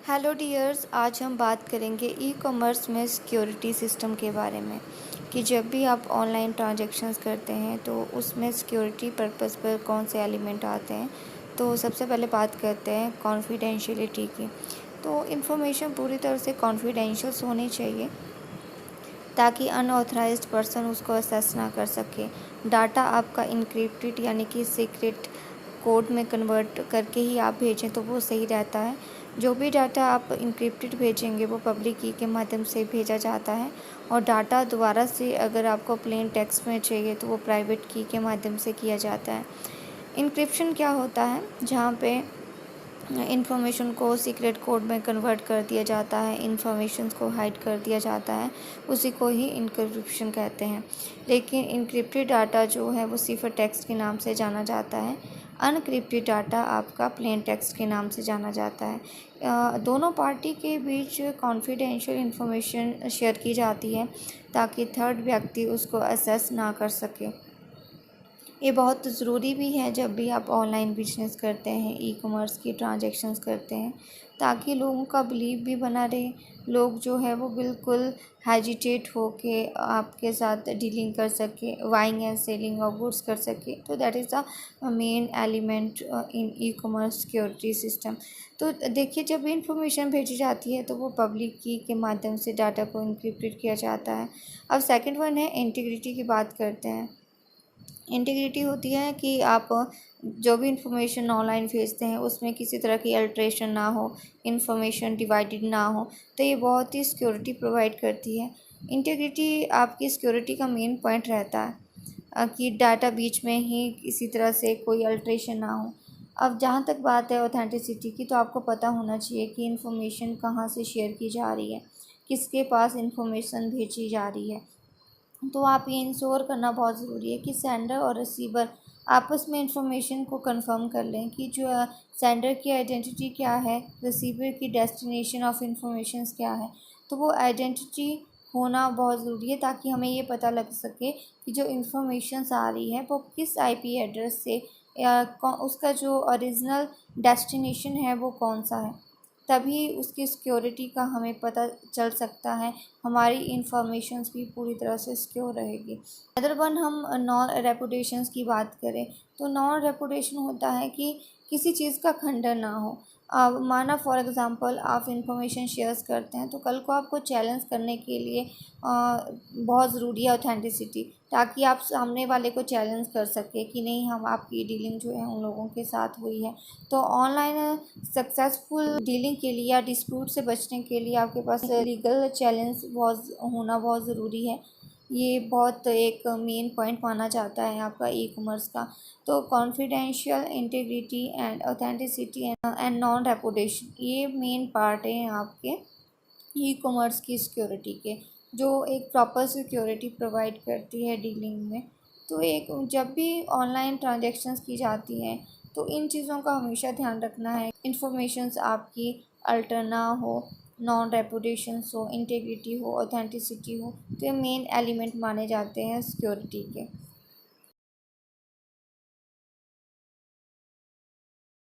Hello dears, आज हम बात करेंगे ई कॉमर्स में सिक्योरिटी सिस्टम के बारे में कि जब भी आप ऑनलाइन ट्रांजैक्शंस करते हैं तो उसमें सिक्योरिटी पर्पस पर कौन से एलिमेंट आते हैं। तो सबसे पहले बात करते हैं कॉन्फिडेंशियलिटी की। तो इन्फॉर्मेशन पूरी तरह से कॉन्फिडेंशियल होनी चाहिए ताकि अनऑथराइज्ड पर्सन उसको एक्सेस ना कर सके। डाटा आपका इनक्रिप्टेड यानी कि सीक्रेट कोड में कन्वर्ट करके ही आप भेजें तो वो सही रहता है। जो भी डाटा आप इनक्रिप्टेड भेजेंगे वो पब्लिक की के माध्यम से भेजा जाता है, और डाटा दोबारा से अगर आपको प्लेन टेक्स्ट में चाहिए तो वो प्राइवेट की के माध्यम से किया जाता है। इनक्रिप्शन क्या होता है, जहाँ पे इन्फॉर्मेशन को सीक्रेट कोड में कन्वर्ट कर दिया जाता है, इन्फॉर्मेशन को हाइड कर दिया जाता है, उसी को ही इनक्रिप्शन कहते हैं। लेकिन इनक्रिप्टेड डाटा जो है वो सिर्फ टेक्स्ट के नाम से जाना जाता है, अनक्रिप्टेड डाटा आपका प्लेन टेक्स्ट के नाम से जाना जाता है। दोनों पार्टी के बीच कॉन्फिडेंशियल इन्फॉर्मेशन शेयर की जाती है ताकि थर्ड व्यक्ति उसको एक्सेस ना कर सके। ये बहुत ज़रूरी भी है जब भी आप ऑनलाइन बिजनेस करते हैं, ई कॉमर्स की ट्रांजैक्शंस करते हैं, ताकि लोगों का बिलीव भी बना रहे। लोग जो है वो बिल्कुल हेजिटेट होके आपके साथ डीलिंग कर सके, buying and selling of goods कर सके। तो that is the main element in e commerce security system. तो देखिए, जब भी इंफॉर्मेशन भेजी जाती है तो वो पब्लिक की के माध्यम से डाटा को इनक्रिप्टेड किया जाता है। अब सेकंड वन है इंटीग्रिटी की बात करते हैं। इंटीग्रिटी होती है कि आप जो भी इंफॉर्मेशन ऑनलाइन भेजते हैं उसमें किसी तरह की अल्ट्रेशन ना हो, इंफॉर्मेशन डिवाइडेड ना हो। तो ये बहुत ही सिक्योरिटी प्रोवाइड करती है। इंटीग्रिटी आपकी सिक्योरिटी का मेन पॉइंट रहता है कि डाटा बीच में ही किसी तरह से कोई अल्ट्रेशन ना हो। अब जहाँ तक बात है ऑथेंटिसिटी की, तो आपको पता होना चाहिए कि इंफॉर्मेशन कहाँ से शेयर की जा रही है, किसके पास इंफॉर्मेशन भेजी जा रही है। तो आप ये इंश्योर करना बहुत ज़रूरी है कि सेंडर और रिसीवर आपस में इंफॉर्मेशन को कंफर्म कर लें कि जो सेंडर की आइडेंटिटी क्या है, रिसीवर की डेस्टिनेशन ऑफ इंफॉर्मेशन क्या है। तो वो आइडेंटिटी होना बहुत ज़रूरी है ताकि हमें ये पता लग सके कि जो इंफॉर्मेशंस आ रही है वो किस आईपी एड्रेस से, या उसका जो ओरिजिनल डेस्टिनेशन है वो कौन सा है। तभी उसकी सिक्योरिटी का हमें पता चल सकता है, हमारी इंफॉर्मेशंस भी पूरी तरह से सिक्योर रहेगी। अदर वन, हम नॉन रेपुटेशंस की बात करें तो नॉन रेपुटेशन होता है कि किसी चीज़ का खंडन ना हो। माना फॉर एग्ज़ाम्पल आप इंफॉर्मेशन शेयर्स करते हैं तो कल को आपको चैलेंज करने के लिए बहुत ज़रूरी है ऑथेंटिसिटी, ताकि आप सामने वाले को चैलेंज कर सके कि नहीं, हम आपकी डीलिंग जो है उन लोगों के साथ हुई है। तो ऑनलाइन सक्सेसफुल डीलिंग के लिए या डिस्प्यूट से बचने के लिए आपके पास लीगल चैलेंज बहुत होना बहुत ज़रूरी है। ये बहुत एक मेन पॉइंट माना जाता है आपका ई कॉमर्स का। तो confidential, integrity and authenticity and non reputation, ये मेन पार्ट हैं आपके ई कॉमर्स की सिक्योरिटी के, जो एक प्रॉपर सिक्योरिटी प्रोवाइड करती है डीलिंग में। तो एक जब भी ऑनलाइन ट्रांजैक्शंस की जाती हैं तो इन चीज़ों का हमेशा ध्यान रखना है, इंफॉर्मेशंस आपकी अल्टर ना हो, नॉन रेपुटेशंस हो, इंटीग्रिटी हो, ऑथेंटिसिटी हो। तो ये मेन एलिमेंट माने जाते हैं सिक्योरिटी के।